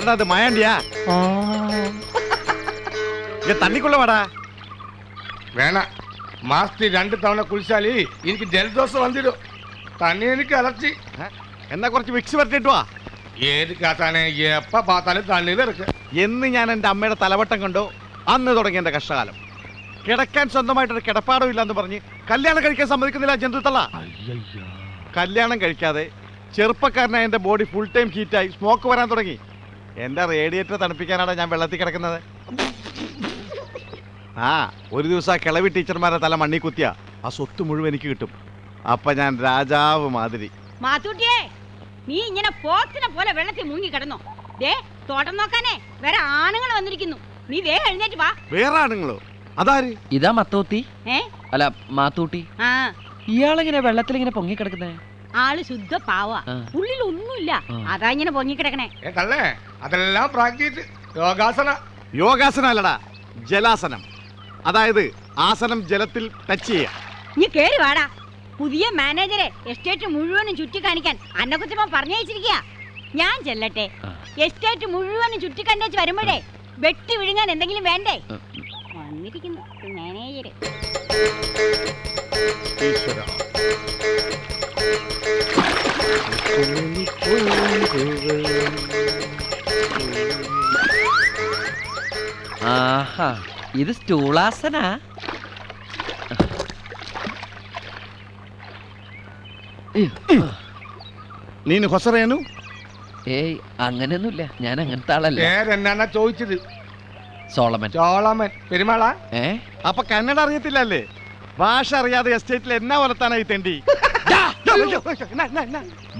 யாரா அது மாயாண்டியா இங்க தண்ணிக்குள்ள வாடா. വേണ മാസത്തിൽ 2 തവണ കുളിച്ചാല് എനിക്ക് ജലദോഷം വന്നിടും. തന്നെ എനിക്ക് അലർച്ചി. എന്നാ കുറച്ച് വിക്സ് വരട്ടിട്ട് വാ. ഏത് കാത്താനെ എപ്പ പാത്താലും തണ്ണീർ ഇറക്കുക. എന്ന് ഞാൻ എൻ്റെ അമ്മയുടെ തലവട്ടം കണ്ടോ അന്ന് തുടങ്ങി എൻ്റെ കഷ്ടകാലം. കിടക്കാൻ സ്വന്തമായിട്ടൊരു കിടപ്പാടം ഇല്ലാന്ന് പറഞ്ഞ് കല്യാണം കഴിക്കാൻ സമ്മതിക്കുന്നില്ല ജന്തുത്തള്ള. കല്യാണം കഴിക്കാതെ ചെറുപ്പക്കാരനായ എൻ്റെ ബോഡി ഫുൾ ടൈം ഹീറ്റായി സ്മോക്ക് വരാൻ തുടങ്ങി. എൻ്റെ റേഡിയേറ്റർ തണുപ്പിക്കാനാണ് ഞാൻ വെള്ളത്തിൽ കിടക്കുന്നത്. ആ ഒരു ദിവസം ആ കിളവി ടീച്ചർമാരെ തല മണ്ണി കുത്തിയ ആ സ്വത്ത് മുഴുവൻ എനിക്ക് കിട്ടും. അപ്പൊ ഞാൻ രാജാവ് മാതിരി. മാത്തൂട്ടിയേ, നീ ഇങ്ങനെ പോത്തിനെ പോലെ വെള്ളത്തിൽ മുങ്ങി കിടന്നോ? ദേ തോട്ടം നോക്കാനേ വേറെ ആണുങ്ങൾ വന്നിരിക്കുന്നു. നീ വേഗം എഴുന്നേറ്റ് വാ. വേറെ ആണുങ്ങളോ? അതാര്? ഇതാ മത്തൂത്തി. അല്ല മാത്തൂട്ടി. ആ ഇയാളെങ്ങനെ വെള്ളത്തിൽ ഇങ്ങനെ പൊങ്ങി കിടക്കുന്നേ? ആള് ശുദ്ധ പാവ, ഉള്ളിൽ ഒന്നുമില്ല, അതാ ഇങ്ങനെ പൊങ്ങി കിടക്കണേ. തള്ളേ അതെല്ലാം പ്രാക്ടീസ്. യോഗാസന. യോഗാസനം അല്ലടാ, ജലാസനം. അതായത് ആസനം ജലത്തിൽ ടച്ച് ചെയ്യാം. നീ കേറി വാടാ. പുതിയ മാനേജറെ എസ്റ്റേറ്റ് മുഴുവനും ചുറ്റിക്കാണിക്കാൻ അന്നക്കുച്ചമ്മ പറഞ്ഞയച്ചിരിക്കുക. ഞാൻ ചെല്ലട്ടെ. എസ്റ്റേറ്റ് മുഴുവനും ചുറ്റിക്കണ്ടേച്ച് വരുമ്പോഴേ വെട്ടി വിഴുങ്ങാൻ എന്തെങ്കിലും വേണ്ടേ? വന്നിരിക്കുന്നു മാനേജര്. ആഹാ, ഇത് സ്റ്റൂളാസന. നീನು ಹೊಸರೇನು? ഏയ് അങ്ങനെയൊന്നുമില്ല, ഞാൻ അങ്ങനത്തെ ആളല്ല. പേരെന്നാ ചോദിച്ചത്? സോളമൻ. ചോളമൻ പെരുമാളാ? അപ്പൊ കന്നഡ അറിയത്തില്ലല്ലേ? ഭാഷ അറിയാതെ എസ്റ്റേറ്റിൽ എന്നാ ഒലത്താനായി തെണ്ടി?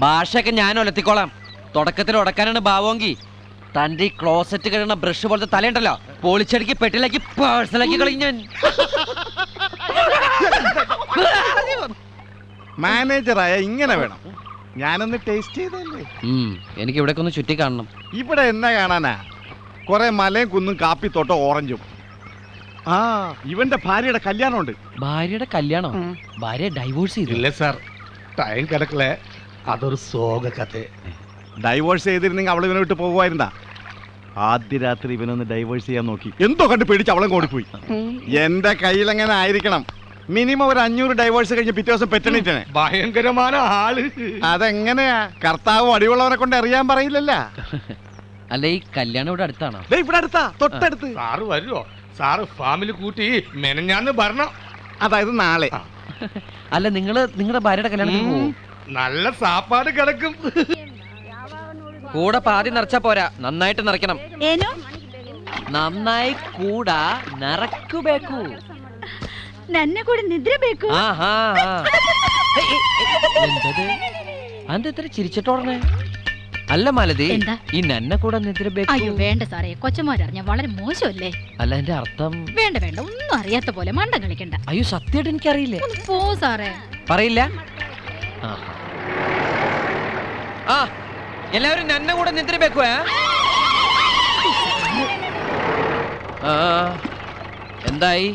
ഭാഷയൊക്കെ ഞാൻ ഒലത്തിക്കോളാം. തുടക്കത്തിൽ ഉടക്കാനാണ് ഭാവമെങ്കിൽ തന്റെ ഈ ക്ലോസറ്റ് കഴിയുന്ന ബ്രഷ് പോലത്തെ തലയുണ്ടല്ലോ, പൊളിച്ചടുക്കി പെട്ടിലാക്കി പേഴ്സണലാക്കി കളയും ഞാൻ. മാനേജറായ ഇങ്ങനെ വേണം. ഞാനൊന്ന് ടേസ്റ്റ് ചെയ്തല്ലേ. എനിക്ക് ഇവിടെ ഒന്ന് ചുറ്റി കാണണം. ഇവിടെ എന്നാ കാണാനാ? കുറെ മലയും കുന്നും കാപ്പിത്തോട്ടം ഓറഞ്ചും. ആ ഇവന്റെ ഭാര്യയുടെ കല്യാണമുണ്ട്. ഭാര്യയുടെ കല്യാണം? ഭാര്യ ഡൈവോഴ്സ് ചെയ്തു? ഇല്ല സാർ, ടൈം കിടക്കലേ. അതൊരു സോക കഥ. ഡൈവോഴ്സ് ചെയ്തിരുന്നെങ്കിൽ അവൾ ഇവനെ വിട്ട് പോകുമായിരുന്നാ? ആദ്യ രാത്രി ഇവനൊന്ന് ഡൈവോഴ്സ് ചെയ്യാൻ നോക്കി, എന്തോ കണ്ട് പേടിച്ച് അവളും ഓടിപ്പോയി. എന്റെ കയ്യിലെങ്ങനെ ആയിരിക്കണം? മിനിമം ഒരു 500 ഡൈവോഴ്സ് കഴിഞ്ഞ് പിറ്റേ ദിവസം പെറ്റണിട്ടേ. ഭയങ്കരമായ ആള്. അതെങ്ങനെയാ? കർത്താവും അടിവുള്ളവനെ കൊണ്ട് അറിയാൻ പറയില്ലല്ല. അല്ല, ഈ കല്യാണം ഇവിടെ അടുത്താണോ? ഇവിടെ അടുത്താ, തൊട്ടടുത്ത്. സാറ് വരുമോ? സാറ് ഫാമിലി കൂട്ടി മെനഞ്ഞാന്ന് ഭരണം. അതായത് നാളെ. അല്ല, നിങ്ങളുടെ ഭാര്യയുടെ കല്യാണത്തിന് പോവും? നല്ല സാപ്പാട് കിടക്കും. കൂടെ പാതി നിറച്ചാ പോരാ, നന്നായിട്ട് നിറയ്ക്കണം. ಏನೋ നന്നായി കൂടാ നിറക്കുബേക്കു. ನನ್ನ ಕೂಡ ನಿದ್ರೆ ಬೇಕು. എന്തത്? അതെത്ര ചിരിച്ചിട്ടോടനെ? അല്ല മാലതി, ഈ നന്നെ കൂടെ നിദ്ര ബേക്കു. അയ്യോ വേണ്ട സാറേ, കൊച്ചന്മാരറിഞ്ഞ വളരെ മോശമല്ലേ? അല്ല, എന്റെ അർത്ഥം? വേണ്ട വേണ്ട, ഒന്നും അറിയാത്ത പോലെ മണ്ടം കളിക്കണ്ട. അയ്യോ സത്യമായിട്ട് എനിക്കറിയില്ലേ. പോ സാറേ. പറയില്ല? ആ എല്ലാവരും നന്നെ കൂടെ നിദ്ര ബേക്കുവേ. എന്തായി?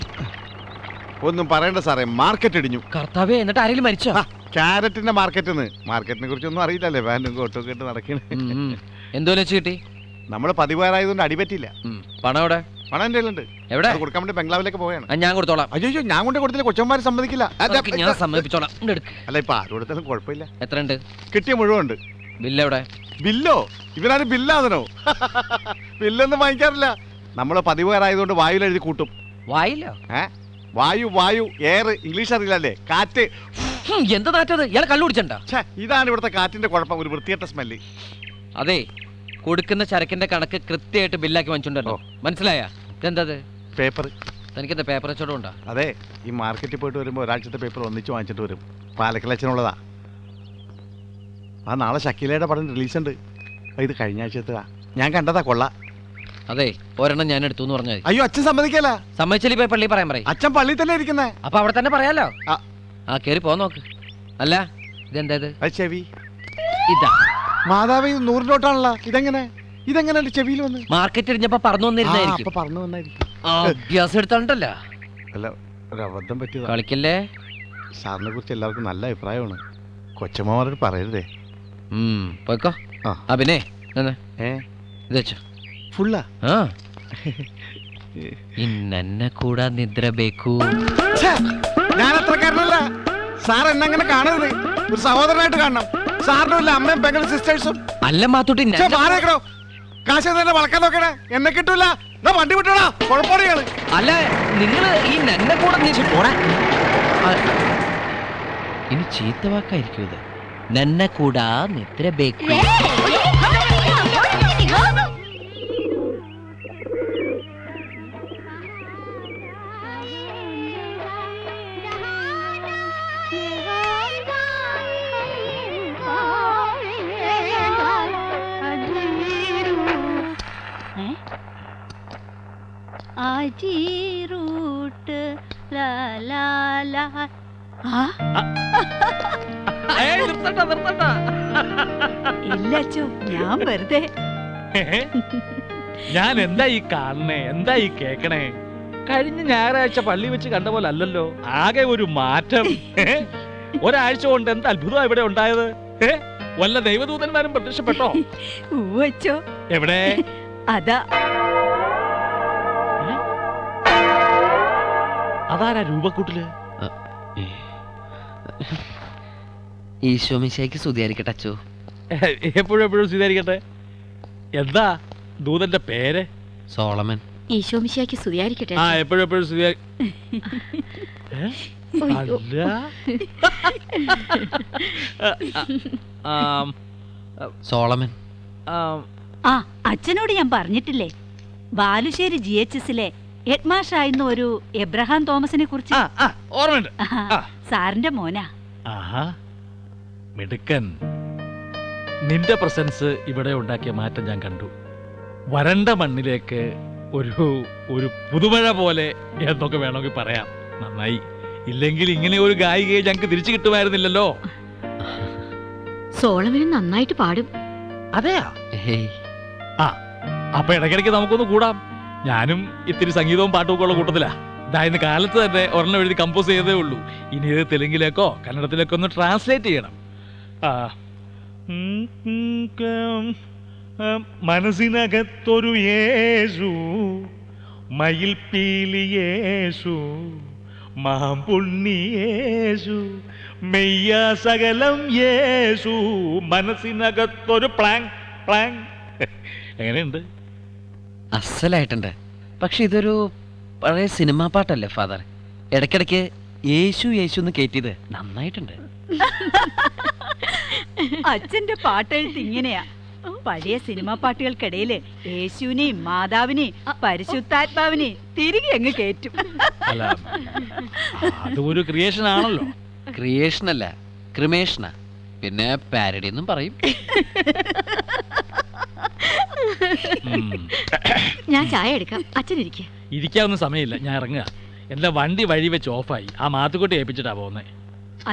ഒന്നും പറയണ്ട സാറേ, മാർക്കറ്റ് ഇടിഞ്ഞു. കർത്താവേ, എന്നിട്ട് ആരെങ്കിലും മരിച്ചോ? ക്യാരറ്റിന്റെ മാർക്കറ്റിനെ കുറിച്ചൊന്നും അറിയില്ലല്ലേ. വാനും കോട്ടും കേട്ട് നടക്കണേ. എന്തോലും വെച്ച് കിട്ടി? നമ്മള് പതിവാറായതുകൊണ്ട് അടിപറ്റില്ല. പണം എവിടെ? പണം എന്റെ ഉണ്ട്. എവിടെ? കൊടുക്കാൻ വേണ്ടി ബംഗ്ലാവിലേക്ക് പോയാണ്. ഞാൻ കൊടുത്തോളാം. അയ്യോ, ഞാൻ കൊണ്ട് കൊടുത്തില്ല, കൊച്ചന്മാര് സമ്മതിക്കില്ല. ഞാൻ സമ്മതിപ്പിച്ചോളാം. അല്ല, ഇപ്പൊ ആര് കൊടുത്താലും കുഴപ്പമില്ല. എത്ര ഉണ്ട്? കിട്ടിയ മുഴുവൻ ഉണ്ട്. ബില്ല് എവിടെ? ബില്ലോ? ഇവനാരും ബില്ലാതനോ? ബില്ലൊന്നും വാങ്ങിക്കാറില്ല. നമ്മള് പതിവാറായതുകൊണ്ട് വായുവിൽ എഴുതി കൂട്ടും. വായില്ലോ? വായു എയർ ഇംഗ്ലീഷ് അറിയില്ലല്ലേ? കാറ്റ്. എന്ത് നാറ്റത്? ഇയാളെ കള്ളു കുടിച്ചണ്ട. ഇതാണ് ഇവിടുത്തെ കാറ്റിന്റെ കുഴപ്പം, ഒരു വൃത്തികെട്ട സ്മെല്ല്. അതെ, കൊടുക്കുന്ന ചരക്കിന്റെ കണക്ക് കൃത്യമായിട്ട് ബില്ലാക്കി വാങ്ങിച്ചുണ്ടല്ലോ. മനസ്സിലായ? ഇതെന്തത്? പേപ്പർ. തനിക്കെന്താ പേപ്പർ വെച്ചോടും ഉണ്ടോ? അതെ, ഈ മാർക്കറ്റിൽ പോയിട്ട് വരുമ്പോൾ ഒരാഴ്ചത്തെ പേപ്പർ ഒന്നിച്ച് വാങ്ങിച്ചിട്ട് വരും. പാലക്കലച്ചനുള്ളതാ. ആ നാളെ ഷക്കീലയുടെ പടം റിലീസ് ഉണ്ട്. ഇത് കഴിഞ്ഞ ആഴ്ചത്താ. ഞാൻ കണ്ടതാ, കൊള്ള. അതെ, ഒരെണ്ണം ഞാൻ എടുത്തു എന്ന് പറഞ്ഞാൽ. അയ്യോ, അച്ഛൻ സമ്മതിക്കല. സമ്മതിച്ചാൽ ഇപ്പൊ പള്ളി പറയാൻ പറയും. അച്ഛൻ പള്ളി തന്നെ ഇരിക്കുന്നേ. അപ്പൊ അവിടെ തന്നെ പറയാലോ. ആ കേറി പോ നോക്ക്. അല്ല, ഇതെന്താ? ചെവി. ഇതാ മാതാവ്, 100 നോട്ടാണല്ലോ. ഇതെങ്ങനെ ചെവിയിൽ വന്ന്? മാർക്കറ്റ് ഇടിഞ്ഞപ്പോ പറന്നു വന്നിരുന്നായിരിക്കും. പറഞ്ഞു വന്നായിരിക്കും. അഭ്യാസം എടുത്തോണ്ടല്ലോ. അല്ല, ഒരു അബദ്ധം പറ്റിയതാ. കളിക്കല്ലേ. സാറിനെ കുറിച്ച് എല്ലാവർക്കും നല്ല അഭിപ്രായമാണ്. കൊച്ചമ്മമാരോട് പറയരുതേ. പോയിക്കോ. പിന്നെ ഇത് വെച്ചോ. ഫുള്ളാ? ಆ ഇന്നെ കൂടാ നിദ്ര ബേക്കു. ഞാൻ അത്രക്കാരനല്ല സാർ. എന്നെ അങ്ങനെ കാണരുത്. ഒരു സഹോദരനായിട്ട് കാണണം. സാറിനും ഇല്ല അമ്മയും പെങ്ങളും സിസ്റ്റേഴ്സും. അല്ല മാത്തൂട്ടി, മാറിയേക്കണോ? കാശ് തന്നെ വളക്കാൻ നോക്കണേ. എന്നെ കിട്ടൂല. എന്നാ വണ്ടി വിട്ടോടാ. കുഴപ്പമാണ്. അല്ല നിങ്ങൾ ഈ നന്നെ കൂടെ ഇനി ചീത്ത വാക്കായിരിക്കും ഇത്. നന്നെ കൂടാ നിദ്ര ബേക്കു. ഇല്ലച്ചോ, ഞാൻ വെറുതെ. ഞാൻ എന്താ ഈ കാണണേ, എന്താ ഈ കേക്കണേ? കഴിഞ്ഞ ഞായറാഴ്ച പള്ളി വെച്ച് കണ്ട പോലെ അല്ലല്ലോ. ആകെ ഒരു മാറ്റം. ഒരാഴ്ച കൊണ്ട് എന്ത് അത്ഭുതം ഇവിടെ ഉണ്ടായത്. വല്ല ദൈവദൂതന്മാരും പ്രത്യക്ഷപ്പെട്ടോ? ഊവച്ചോ. എവിടെ? അതാ അതാരാ രൂപക്കൂട്ടില്? ഈശോ മിശിഹായ്ക്ക് സ്തുതിയായിരിക്കട്ടെ അച്ചോ. എപ്പോഴും സ്വീകരിക്കട്ടെ. എന്താ ദൂതന്റെ പേര്? സോളമൻ. ഈശോ മിശിഹായ്ക്ക് സ്തുതിയായിരിക്കട്ടെ. ആ, എപ്പോഴും സ്വീകാരി. അല്ല, സോളമൻ. ആ, അച്ഛനോട് ഞാൻ പറഞ്ഞിട്ടില്ലേ, ബാലുശ്ശേരി GHSലെ ഹെഡ്മാഷായിരുന്ന ഒരു എബ്രഹാം തോമസിനെ കുറിച്ച്. ഓർമ്മയുണ്ട്. സാറിന്റെ മോനാ. ആഹാ, മിടുക്കൻ. നിന്റെ പ്രസൻസ് ഇവിടെ ഉണ്ടാക്കിയ മാറ്റം ഞാൻ കണ്ടു. വരണ്ട മണ്ണിലേക്ക് ഒരു പുതുമഴ പോലെ എന്നൊക്കെ വേണമെങ്കിൽ പറയാം. നന്നായി. ഇല്ലെങ്കിൽ ഇങ്ങനെ ഒരു ഗായികയെ ഞങ്ങൾക്ക് തിരിച്ചു കിട്ടുമായിരുന്നില്ലല്ലോ. സോളമനും നന്നായിട്ട് പാടും. അതെയാ? ആ, അപ്പൊ ഇടയ്ക്കിടയ്ക്ക് നമുക്കൊന്ന് കൂടാം. ഞാനും ഇത്തിരി സംഗീതവും പാട്ടും ഒക്കെ ഉള്ള കൂട്ടത്തിലാ. ഇന്ന് കാലത്ത് തന്നെ ഒരെണ്ണം എഴുതി കമ്പോസ് ചെയ്തേ ഉള്ളൂ. ഇനി ഇത് തെലുങ്കിലേക്കോ കന്നഡത്തിലേക്കോ ഒന്ന് ട്രാൻസ്ലേറ്റ് ചെയ്യണം. മനസ്സിനകത്തൊരു യേശു, മയിൽപ്പീലി യേശു, മാമ്പുണ്ണി യേശു, മെയ്യ സകലം യേശു, മനസ്സിനകത്തൊരു പ്ലാങ് പ്ലാങ്. എങ്ങനെയുണ്ട്? അസലായിട്ടുണ്ട്. പക്ഷെ ഇതൊരു പഴയ സിനിമാ പാട്ടല്ലേ ഫാദർ? ഇടയ്ക്കിടയ്ക്ക് യേശു യേശു എന്ന് കേറ്റിയത് നന്നായിട്ടുണ്ട്. അച്ഛന്റെ പാട്ടെഴുത്ത് ഇങ്ങനെയാ. പഴയ സിനിമാ പാട്ടുകൾക്കിടയില് യേശുവിനെയും മാതാവിനെയും പരിശുദ്ധാത്മാവിനെയും തിരികെ അങ്ങ് കേറ്റും. അല്ല, അതൊരു ക്രിയേഷൻ ആണല്ലോ. ക്രിയേഷൻ അല്ല, ക്രിമേഷനാ. പിന്നെ പാരഡി എന്നും പറയും. ഞാൻ ചായ എടുക്കാം, അച്ഛനിരിക്കുക. ഇരിക്കാവുന്ന സമയമില്ല, ഞാൻ ഇറങ്ങുക. എന്റെ വണ്ടി വഴി വെച്ച് ഓഫായി. ആ മാത്തുക്കുട്ടി ഏൽപ്പിച്ചിട്ടാ പോകുന്നേ.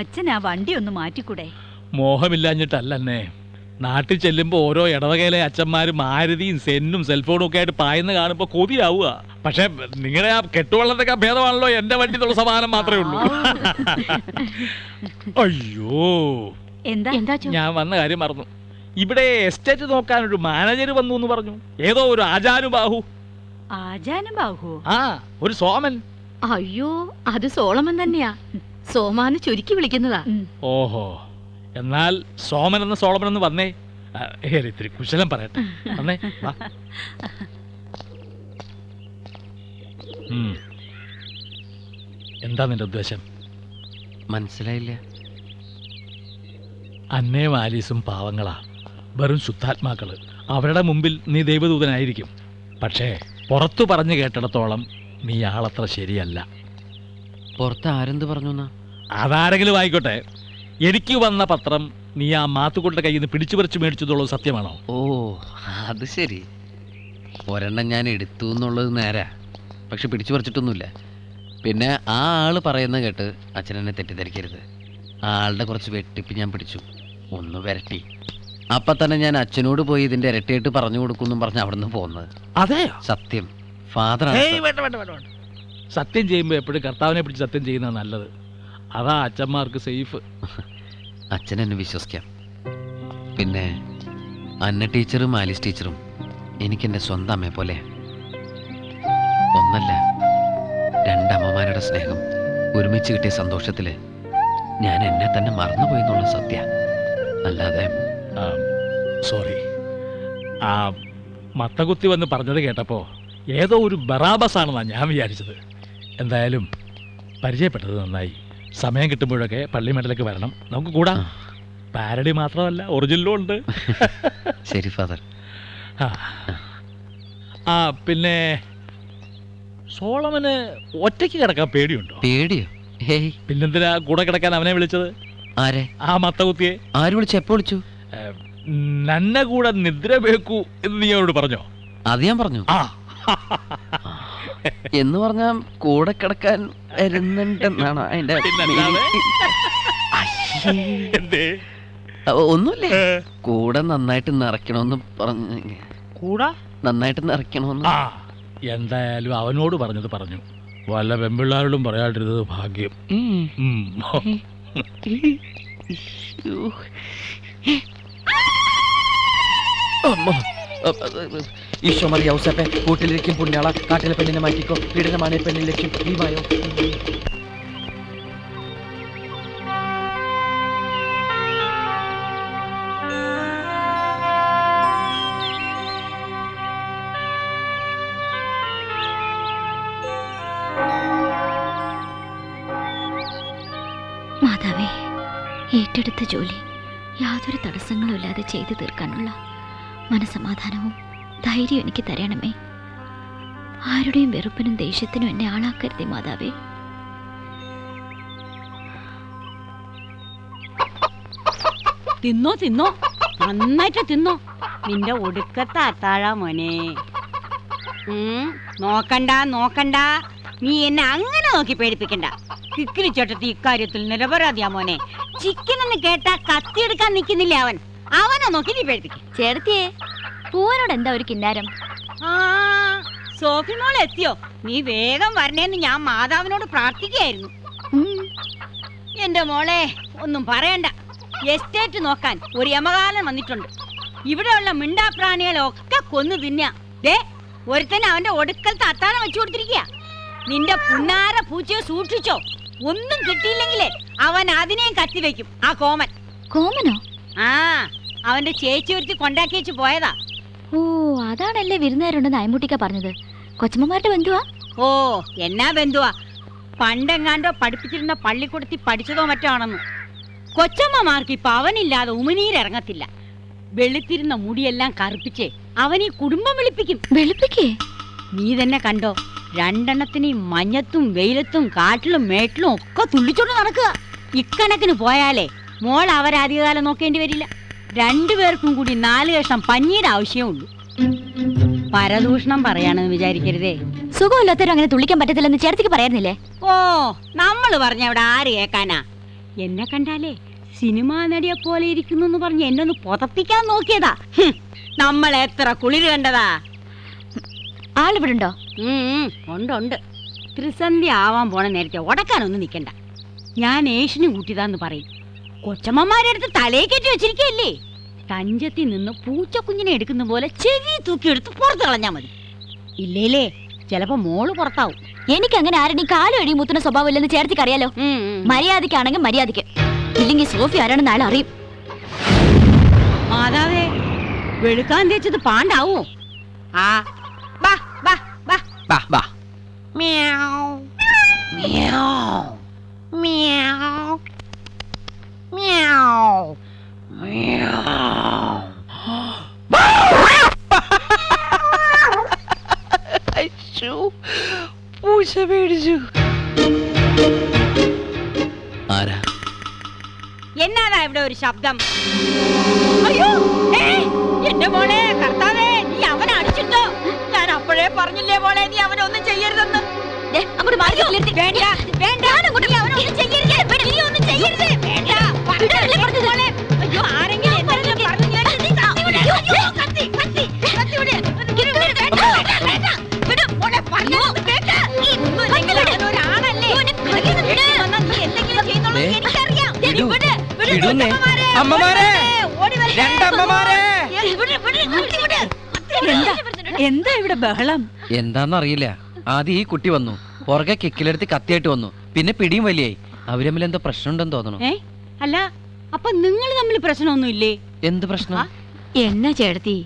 അച്ഛൻ ആ വണ്ടി ഒന്ന് മാറ്റിക്കൂടെ? മോഹമില്ലാഞ്ഞിട്ടല്ലേ. നാട്ടിൽ ചെല്ലുമ്പോൾ ഓരോ ഇടവകയിലെ അച്ഛന്മാരും മാരുതിയും സെന്നും സെൽഫോണും ഒക്കെ ആയിട്ട് പായുന്ന കാണുമ്പോൾ കൊതിയാവുക. പക്ഷെ നിങ്ങളുടെ ആ കെട്ടുവള്ളത്തൊക്കെ ഭേദമാണല്ലോ. എന്റെ വണ്ടി എന്നുള്ള സമാധാനം മാത്രമേ ഉള്ളൂ. അയ്യോ, എന്താ ഞാൻ വന്ന കാര്യം മറന്നു. ഇവിടെ എസ്റ്റേറ്റ് നോക്കാൻ ഒരു മാനേജർ വന്നു എന്ന് പറഞ്ഞു. ഏതോ ഒരു ആജാനുബാഹു. ആജാനുബാഹു? ആ, ഒരു സോമൻ. അയ്യോ, അത് സോളമൻ തന്നെയാ. സോമാന്ന് ചുരുക്കി വിളിക്കുന്നതാ. ഓഹോ, എന്നാൽ സോമൻ എന്ന സോളമൻ എന്ന് വന്നേ. ഇത്തിരി കുശലം പറയട്ടെ. വന്നേ, വാ. എന്താ നിന്റെ ഉദ്ദേശം? മനസ്സിലായില്ല. അന്നയും ആലീസും പാവങ്ങളാ, വെറും ശുദ്ധാത്മാക്കള്. അവരുടെ മുമ്പിൽ നീ ദൈവദൂതനായിരിക്കും. പക്ഷേ പുറത്തു പറഞ്ഞു കേട്ടിടത്തോളം നീ ആളത്ര ശരിയല്ല. പുറത്ത് ആരെന്ത് പറഞ്ഞു? അതാരെങ്കിലും ആയിക്കോട്ടെ. എനിക്ക് വന്ന പത്രം നീ ആ മാത്തുകൊണ്ട കയ്യിൽ നിന്ന് പിടിച്ചു പറിച്ചു മേടിച്ചതുള്ളത് സത്യമാണോ? ഓ, അത് ശരി. ഒരെണ്ണം ഞാൻ എടുത്തു എന്നുള്ളത് നേരാ. പക്ഷെ പിടിച്ചു പറിച്ചിട്ടൊന്നുമില്ല. പിന്നെ ആ ആള് പറയുന്ന കേട്ട് അച്ഛനെന്നെ തെറ്റിദ്ധരിക്കരുത്. ആ ആളുടെ കുറച്ച് വെട്ടിപ്പ് ഞാൻ പിടിച്ചു, ഒന്ന് വരട്ടി. അപ്പൊ തന്നെ ഞാൻ അച്ഛനോട് പോയി ഇതിന്റെ ഇരട്ടിയായിട്ട് പറഞ്ഞു കൊടുക്കുമെന്നും പറഞ്ഞ് അവിടെ നിന്ന് പോകുന്നത്. അതെ, സത്യം. ഫാദർ സത്യം ചെയ്യുമ്പോൾ എപ്പോഴും കർത്താവിനെ പിടിച്ച് സത്യം ചെയ്യുന്ന നല്ലത്. അതാ അച്ഛന്മാർക്ക് സേഫ്. അച്ഛൻ എന്നെ വിശ്വസിക്കാം. പിന്നെ അന്ന ടീച്ചറും ആലിസ് ടീച്ചറും എനിക്കെൻ്റെ സ്വന്തം അമ്മയെ പോലെ. ഒന്നല്ല, രണ്ടമ്മമാരുടെ സ്നേഹം ഒരുമിച്ച് കിട്ടിയ സന്തോഷത്തിൽ ഞാൻ എന്നെ തന്നെ മറന്നുപോയി എന്നുള്ള സത്യ. അല്ലാതെ സോറി. ആ മത്തകുത്തി വന്ന് പറഞ്ഞത് കേട്ടപ്പോൾ ഏതോ ഒരു ബറാബസ് ആണെന്നാണ് ഞാൻ വിചാരിച്ചത്. എന്തായാലും പരിചയപ്പെട്ടത് നന്നായി. സമയം കിട്ടുമ്പോഴൊക്കെ പള്ളിമേട്ടിലേക്ക് വരണം, നമുക്ക് കൂടാം. പാരഡി മാത്രമല്ല, ഒറിജിനലും ഉണ്ട്. ശരി ഫാദർ. ആ പിന്നെ സോളമന് ഒറ്റയ്ക്ക് കിടക്കാൻ പേടിയുണ്ടോ? പേടിയോ? ഹേയ്, പിന്നെന്തിനാ കൂടെ കിടക്കാൻ അവനെ വിളിച്ചത്? ആരെ? ആ മത്തകുത്തിയെ. ആര് വിളിച്ചു? എപ്പോ വിളിച്ചു? നന്നെ കൂടെ നിദ്ര വേക്കൂ എന്ന് നീ അവരോട് പറഞ്ഞോ? അത് ഞാൻ പറഞ്ഞു. ആ എന്ന് പറഞ്ഞ കൂടെ കിടക്കാൻ വരുന്നുണ്ടെന്നാണ് അതിന്റെ. ഒന്നുമില്ലേ, കൂടെ നന്നായിട്ട് നിറയ്ക്കണമെന്ന് പറഞ്ഞു. കൂടെ നന്നായിട്ട് നിറയ്ക്കണമെന്ന്. ആ എന്തായാലും അവനോട് പറഞ്ഞത് പറഞ്ഞു. വല്ല പെമ്പിള്ളാരോടും പറയാണ്ടിരുന്നത് ഭാഗ്യം. ഈശോ മറിയ ഔസേപ്പേ, കൂട്ടിലിരിക്കും പുണ്യാള, കാട്ടിലെ പെണ്ണിനെ മാറ്റിക്കോ, പീഡനമാണ് പെണ്ണിൻ ലക്ഷ്യം, ഭീമായോ. മാതാവേ, ഏറ്റെടുത്ത ജോലി യാതൊരു തടസ്സങ്ങളും ഇല്ലാതെ ചെയ്തു തീർക്കാനുള്ള മനസമാധാനവും ധൈര്യം എനിക്ക് തരണമേ. ആരുടെയും വെറുപ്പിനും ദേഷ്യത്തിനും എന്നെ ആളാക്കരുതേ മാതാവേ. തിന്നോ തിന്നോ, നന്നായിട്ട് തിന്നോ. നിന്റെ ഒടുക്കത്തെ അത്താഴാ മോനെ. നോക്കണ്ട നോക്കണ്ട, നീ എന്നെ അങ്ങനെ നോക്കി പേടിപ്പിക്കണ്ട. കിക്കിലി ചേട്ടത്തി ഇക്കാര്യത്തിൽ നിരപരാധിയാ മോനെ. ചിക്കൻ എന്ന് കേട്ടാ കത്തിയെടുക്കാൻ നിൽക്കുന്നില്ല അവൻ. അവനെ നോക്കി നീ പേടിപ്പിക്കും. ചേർത്തിയേ, പൂവനോട് എന്താ ഒരു കിന്നാരം? ആ സോഫി മോൾ എത്തിയോ? നീ വേഗം വരണേന്ന് ഞാൻ മാതാവിനോട് പ്രാർത്ഥിക്കുകയായിരുന്നു. എന്റെ മോളെ ഒന്നും പറയണ്ട. എസ്റ്റേറ്റ് നോക്കാൻ ഒരു യമകാലം വന്നിട്ടുണ്ട്. ഇവിടെയുള്ള മിണ്ടാപ്രാണികളെ ഒക്കെ കൊന്നു തിന്നാ. ദേ ഒരുത്തന്നെ അവന്റെ ഒടുക്കലത്തെ അത്താഴം വെച്ചു കൊടുത്തിരിക്കുക. നിന്റെ പുന്നാര പൂച്ചയെ സൂക്ഷിച്ചോ. ഒന്നും കിട്ടിയില്ലെങ്കിലേ അവൻ അതിനെയും കത്തിവെക്കും. ആ കോമൻ. കോമനോ? ആ അവന്റെ ചേച്ചി ഒരുത്തി കൊണ്ടാക്കി വെച്ച് പോയതാ. ഓ, അതാണല്ലേ വിരുന്നുകാരുണ്ടെന്ന് അയമുട്ടിക്ക പറഞ്ഞത്. കൊച്ചമ്മമാരുടെ ബന്ധുവാ? ഓ, എന്നാ ബന്ധുവാ. പണ്ടെങ്ങാണ്ടോ പഠിപ്പിച്ചിരുന്ന പള്ളിക്കൂടത്തിൽ പഠിച്ചതോ മറ്റോ ആണെന്ന്. കൊച്ചമ്മമാർക്ക് ഇപ്പൊ അവനില്ലാതെ ഉമിനീരിറങ്ങത്തില്ല. വെളുത്തിരുന്ന മുടിയെല്ലാം കറുപ്പിച്ച് അവൻ ഈ കുടുംബം വെളുപ്പിക്കും. വെളുപ്പിക്കേ? നീ തന്നെ കണ്ടോ, രണ്ടെണ്ണത്തിന് മഞ്ഞത്തും വെയിലത്തും കാട്ടിലും മേട്ടിലും ഒക്കെ തുള്ളിച്ചോണ്ട് നടക്കുക. ഇക്കണക്കിന് പോയാലേ മോൾ അവരധികകാലം നോക്കേണ്ടി വരില്ല. രണ്ടുപേർക്കും കൂടി 4 കഷ്ണം പഞ്ഞിയുടെ ആവശ്യമുള്ളൂ. പരദൂഷണം പറയാണെന്ന് വിചാരിക്കരുതേ. സുഖമില്ലാത്തവരും അങ്ങനെ തുള്ളിക്കാൻ പറ്റത്തില്ലെന്ന് ചേർത്തിക്ക് പറയായിരുന്നില്ലേ? ഓ, നമ്മള് പറഞ്ഞ അവിടെ ആര് കേക്കാനാ? എന്നെ കണ്ടാലേ സിനിമാ നടിയെ പോലെ ഇരിക്കുന്നു എന്ന് പറഞ്ഞ് എന്നെ ഒന്ന് പുതപ്പിക്കാൻ നോക്കിയതാ. നമ്മൾ എത്ര കുളിര് കണ്ടതാ. ആളിവിടുണ്ടോ? ഉണ്ട്. ത്രിസന്ധ്യ ആവാൻ പോണ നേരത്തെ ഉടക്കാനൊന്നും നിൽക്കണ്ട. ഞാൻ ഏഷ്യനും കൂട്ടിയതാന്ന് പറയും. കൊച്ചമ്മമാരെ അടുത്ത് തലയെ കെട്ടി വെച്ചിരിക്കല്ലേ. തഞ്ചത്തിൽ നിന്ന് പൂച്ചക്കുഞ്ഞിനെ എടുക്കുന്ന പോലെ ചെവി തൂക്കിയെടുത്ത് പുറത്ത് കളഞ്ഞാ മതി. ഇല്ലേലേ ചിലപ്പോ മോള് പുറത്താവും. എനിക്ക് അങ്ങനെ ആരുടെയും കാലും അടിയും മുത്തുന്ന സ്വഭാവം ഇല്ലെന്ന് ചേർത്തിക്ക് അറിയാലോ. മര്യാദക്കാണെങ്കിൽ മര്യാദക്ക്, ഇല്ലെങ്കിൽ സോഫി ആരാണെന്ന് ആൾ അറിയും. മാതാവേ, വെളുക്കാൻ തേച്ചത് പാണ്ടാവോ? ആ ബാ ബാ ബാ ബാ ബാ. മ്യാവ് മ്യാവ് മ്യാവ് മ്യാവ് മ്യാവ്. പൂച്ച പേടിച്ചു. ആരാ? എന്നാടാ ഇവിടെ ഒരു ശബ്ദം? അയ്യോ, എന്റെ മോളെ, കർത്താവേ, നീ അവനെ അടിച്ചിട്ടോ? ഞാൻ അപ്പോഴേ പറഞ്ഞില്ലേ മോളെ, നീ അവനൊന്നും ചെയ്യരുതെന്ന്. വേണ്ട വേണ്ട, നീ അവനൊന്നും ചെയ്യരുത്. നീ ഒന്നും ചെയ്യരുത്. വേണ്ട. അയ്യോ, ആരെങ്കിലും എന്തെങ്കിലും പറഞ്ഞു കേട്ടാ നീ കത്തിവിട്. അയ്യോ, കത്തി കത്തി കത്തിവിട്. വിട് മോളെ, പറഞ്ഞൊന്നും കേട്ട. ഒന്നുമില്ലെങ്കിൽ അവനൊരാണല്ലേ. നീ എന്തെങ്കിലും ചെയ്യുന്നുള്ളത് എനിക്കറിയാം. അമ്മമാരെ, രണ്ടമ്മമാരെ. എന്താ ഇവിടെ ബഹളം? എന്താന്നറിയില്ല. ആദ്യം ഈ കുട്ടി വന്നു, പുറകെ കിക്കിലെടുത്ത് കത്തിയായിട്ട് വന്നു, പിന്നെ പിടിയും വലിയായി. അവര് തമ്മിൽ എന്തോ പ്രശ്നമുണ്ടെന്ന് തോന്നണു. അല്ല, അപ്പൊ നിങ്ങൾ തമ്മിൽ പ്രശ്നമൊന്നുമില്ലേ? എന്ത് പ്രശ്നം? എന്നാ ചേട്ടത്തി,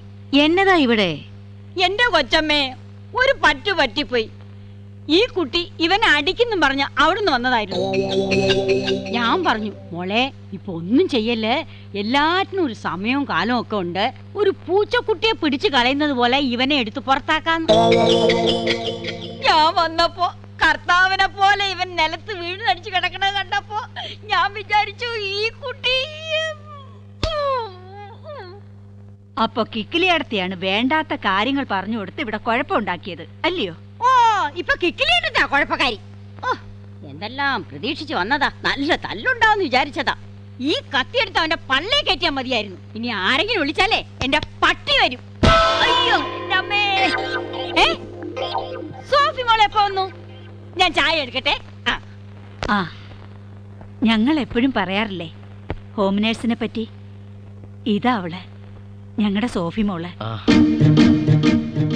എന്നതാ ഇവിടെ? എന്റെ കൊച്ചമ്മേ, ഒരു പറ്റു പറ്റിപ്പോയി. ഈ കുട്ടി ഇവനെ അടിക്കുന്നു പറഞ്ഞ അവിടുന്ന് വന്നതായിരുന്നു. ഞാൻ പറഞ്ഞു, മോളെ ഇപ്പൊ ഒന്നും ചെയ്യല്ലേ, എല്ലാറ്റിനും ഒരു സമയവും കാലവും ഒക്കെ ഉണ്ട്. ഒരു പൂച്ചക്കുട്ടിയെ പിടിച്ചു കളയുന്നത് പോലെ ഇവനെ എടുത്ത് പുറത്താക്കാന്ന്. ഞാൻ വന്നപ്പോ കർത്താവിനെ പോലെ ഇവൻ നിലത്ത് വീഴുന്നടിച്ച് കിടക്കണ കണ്ടപ്പോ ഞാൻ വിചാരിച്ചു ഈ കുട്ടി. അപ്പൊ കിക്കിലിയടത്തിയാണ് വേണ്ടാത്ത കാര്യങ്ങൾ പറഞ്ഞു കൊടുത്ത് ഇവിടെ കുഴപ്പമുണ്ടാക്കിയത് അല്ലയോ? ഓ, ഇപ്പൊ കിക്കിലിട്ടാ കുഴപ്പക്കാരി. ഓ, എന്തെല്ലാം പ്രതീക്ഷിച്ചു വന്നതാ. നല്ല തല്ലുണ്ടാവുന്ന് വിചാരിച്ചതാ. ഈ കത്തിയെടുത്ത് അവന്റെ പള്ളേ കയറ്റിയാ മതിയായിരുന്നു. ഇനി ആരെങ്കിലും വിളിച്ചാലേ എന്റെ പട്ടി വരും. അയ്യോ എന്റെ അമ്മേ. സോഫി മോളെ എപ്പോ വന്നു? ഞാൻ ചായ എടുക്കട്ടെ. ആ, ഞങ്ങൾ എപ്പോഴും പറയാറില്ലേ ഹോം നേഴ്സിനെ പറ്റി. ഇതാ അവള്, ഞങ്ങളുടെ സോഫി മോള്.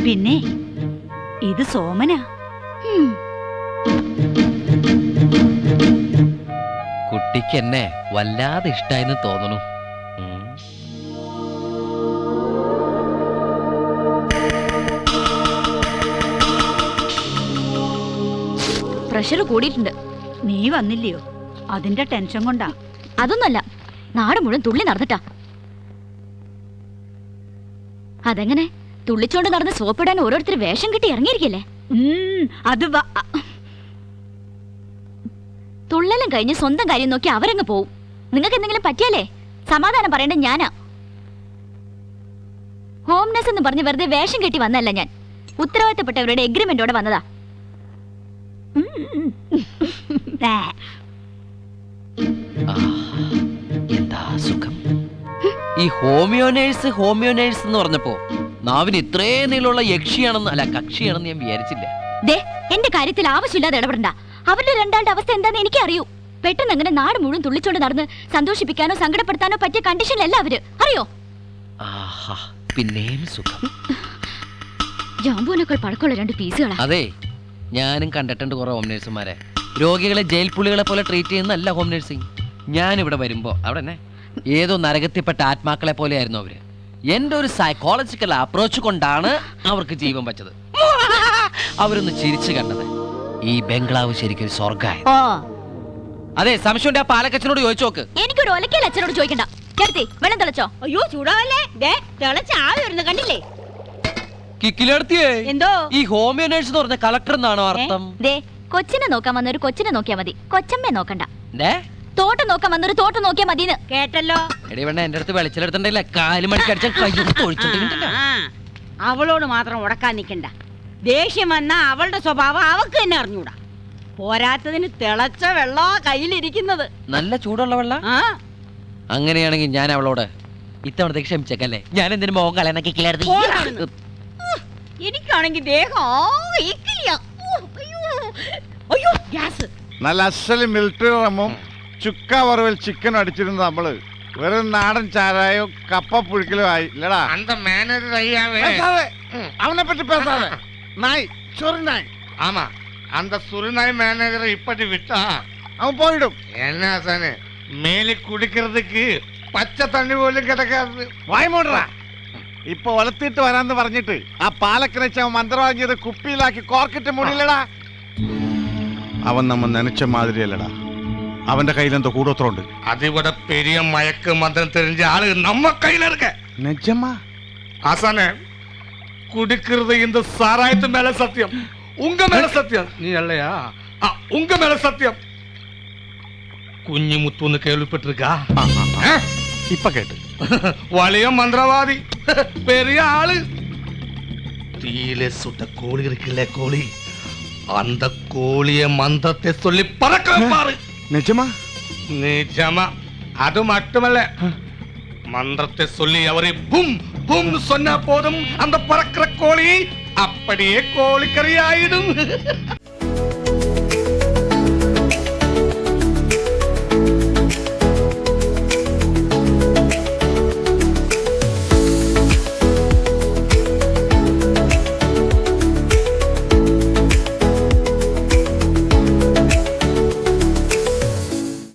പിന്നെ ഇത് സോമനാ. കുട്ടിക്ക് എന്നെ വല്ലാതെ ഇഷ്ടായെന്ന് തോന്നണു. പ്രഷർ കൂടിയിട്ടുണ്ട്. നീ വന്നില്ലയോ? അതിന്റെ ടെൻഷൻ കൊണ്ടാ. അതൊന്നല്ല, നാട് മുഴുവൻ തുള്ളി നടന്നിട്ടാ. അതെങ്ങനെ? തുള്ളിച്ചോണ്ട് നടന്ന് സോപ്പിടാൻ ഓരോരുത്തർ വേഷം കിട്ടി ഇറങ്ങിയിരിക്കല്ലേ? അത് തുള്ളലും കഴിഞ്ഞ് സ്വന്തം കാര്യം നോക്കി അവരങ്ങ് പോവും. നിങ്ങൾക്ക് എന്തെങ്കിലും പറ്റിയാലേ സമാധാനം പറയേണ്ടത് ഞാനാ. ഹോം നഴ്സ് എന്ന് പറഞ്ഞ് വെറുതെ വേഷം കെട്ടി വന്നല്ല ഞാൻ. ഉത്തരവാദിത്തപ്പെട്ടവരുടെ എഗ്രിമെന്റോടെ വന്നതാ. എന്താ സുഖം. ഈ ഹോമിയോ നേഴ്സ് എന്ന് പറഞ്ഞപ്പോ നാവിന് ഇത്രേ നീളമുള്ള യക്ഷിയാണെന്ന്, അല്ല കക്ഷിയാണെന്ന് ഞാൻ വിചാരിച്ചില്ല. ദേ, എന്റെ കാര്യത്തിൽ ആവശ്യമില്ലാതെ ഇടപെടണ്ട. അവരുടെ രണ്ടാളുടെ അവസ്ഥ എന്താന്ന് എനിക്ക് അറിയൂ. പെട്ടെന്ന് അങ്ങനെ നാട് മുഴുവൻ തുള്ളിച്ചോണ്ട് നടന്ന് സന്തോഷിപ്പിക്കാനോ സങ്കടപ്പെടുത്താനോ പറ്റിയ കണ്ടീഷനിലല്ല അവര്, അറിയോ? പിന്നെയും സുഖം. ജാമ്പൂനേക്കാൾ പഴക്കമുള്ള 2 പീസുകളാ. അതെ, ഞാനും കണ്ടിട്ടുണ്ട് കുറെ ഹോം നേഴ്സുമാരെ. രോഗികളെ ജയിൽ പുള്ളികളെ പോലെ ട്രീറ്റ് ചെയ്യുന്നല്ല ഹോം നേഴ്സിംഗ്. ഞാനിവിടെ വരുമ്പോ അവിടെ തന്നെ ഏതോ നരകത്തിൽപ്പെട്ട ആത്മാക്കളെ പോലെയായിരുന്നു അവര്. എന്റെ ഒരു സൈക്കോളജിക്കൽ അപ്രോച്ച് കൊണ്ടാണ് അവർക്ക് ജീവൻ വെച്ചത്. അവരൊന്ന് ചിരിച്ചു കണ്ടത്. ഈ ബംഗ്ലാവ് ശരിക്കും സ്വർഗായി. അതെ, സംശയം ആ പാലക്കച്ചനോട് ചോദിച്ചു നോക്ക്. എനിക്കൊരു ഒലക്കൽ അച്ഛനോട് ചോദിക്കണ്ട. ചേർത്തി വെള്ളം തിളച്ചോ? അയ്യോ ചൂടാവല്ലേ, തിളച്ച ആവി വരുന്നു കണ്ടില്ലേ? കിക്കിലെടുത്തിയേ എന്തോ ഈ ഹോമിയോ നേഴ്സ് എന്ന് പറഞ്ഞ കളക്ടർ എന്നാണോ അർത്ഥം? ദേ, കൊച്ചിനെ നോക്കാൻ വന്ന ഒരു കൊച്ചിനെ നോക്കിയാ മതി, കൊച്ചമ്മയെ നോക്കണ്ട. തോട്ടം നോക്കാൻ വന്നൊരു തോട്ടം നോക്കിയാ മതിന്ന് കേട്ടല്ലോ. എടി വേണ്ട, എന്റെ അടുത്ത് വെളിച്ചെടുത്തിട്ടില്ല. 4 മണിക്ക് അടിച്ച കൈ. അവളോട് മാത്രം ഉടക്കാൻ നിൽക്കണ്ട. ദേഷ്യം വന്ന അവളുടെ സ്വഭാവം അവക്ക് തന്നെ അറിഞ്ഞൂടാ. പോരാത്തതിന് തിളച്ച വെള്ള കയ്യിലിരിക്കുന്നത്. നല്ല ചൂടുള്ള വെള്ള. അങ്ങനെയാണെങ്കിൽ ഞാൻ അവളോട് ഇത്തവണത്തേക്ക് ക്ഷമിച്ചേക്കല്ലേ. ഞാൻ എന്തിനു മോഹം കളയാനൊക്കെ. എനിക്കാണെങ്കിൽ ദേഹം നല്ല അസല് മിലിറ്ററി റമ്മും ചുക്ക വറുവൽ ചിക്കനും അടിച്ചിരുന്ന നമ്മള് വെറും നാടൻ ചാരായോ കപ്പ പുഴുക്കലും ആയി ഇല്ലടാ. അവനെ പറ്റി പേസാതെ. നായ് ചൊറി നായ്. ஆமா, அந்த சுருநாய் மேனேஜரை இப்படி விட்டா അവൻ പോയിടും. என்ன சானே, மேலே குடிக்கிறதுக்கு പച്ച തണ്ണി പോലും കിടക്കാറ്. വായ് മൂടറാ. ഇപ്പൊ ഒലത്തിട്ട് വരാന്ന് പറഞ്ഞിട്ട് ആ പാലക്കരച്ച് അവൻ മന്ത്രവാദം ചെയ്ത് കുപ്പിയിലാക്കി കോർക്കിട്ട് മുടിയില്ലടാ. അവൻ നമ്മ നനച്ച മാതിരിയല്ലടാ. അവന്റെ കയ്യിലെന്തോ കൂടോത്രമുണ്ട്. അതിവിടെ പെരിയ മയക്ക് മന്ത്രം തെരിഞ്ഞ ആള് നമ്മ കയ്യില இருக்க. நிஜமா? ஆசானே, குடிக்கிறது இந்த சாராயத்து மேல சத்தியம், உங்க மேல சத்தியம். நீ இல்லையா? உங்க மேல சத்தியம். കുഞ്ഞിമുത്തുന്ന് കേൾവിപ്പെട്ടിരിക്കാ? ഇപ്പൊ കേട്ട്. വലിയ മന്ത്രവാദി, പെരിയ ആള്. തീയിലെ സുട്ട കോളി ഇരിക്കില്ലേ, കോളി. அந்த கோழிய மந்திரத்தை சொல்லி பறக்க வைப்பாரு. நிஜமா? நிஜமா. அது மட்டுமல்ல, மந்திரத்தை சொல்லி அவரை பும் பும் சொன்ன போதும் அந்த பறக்கிற கோழி அப்படியே கோழிக்கறி ஆயிடும்.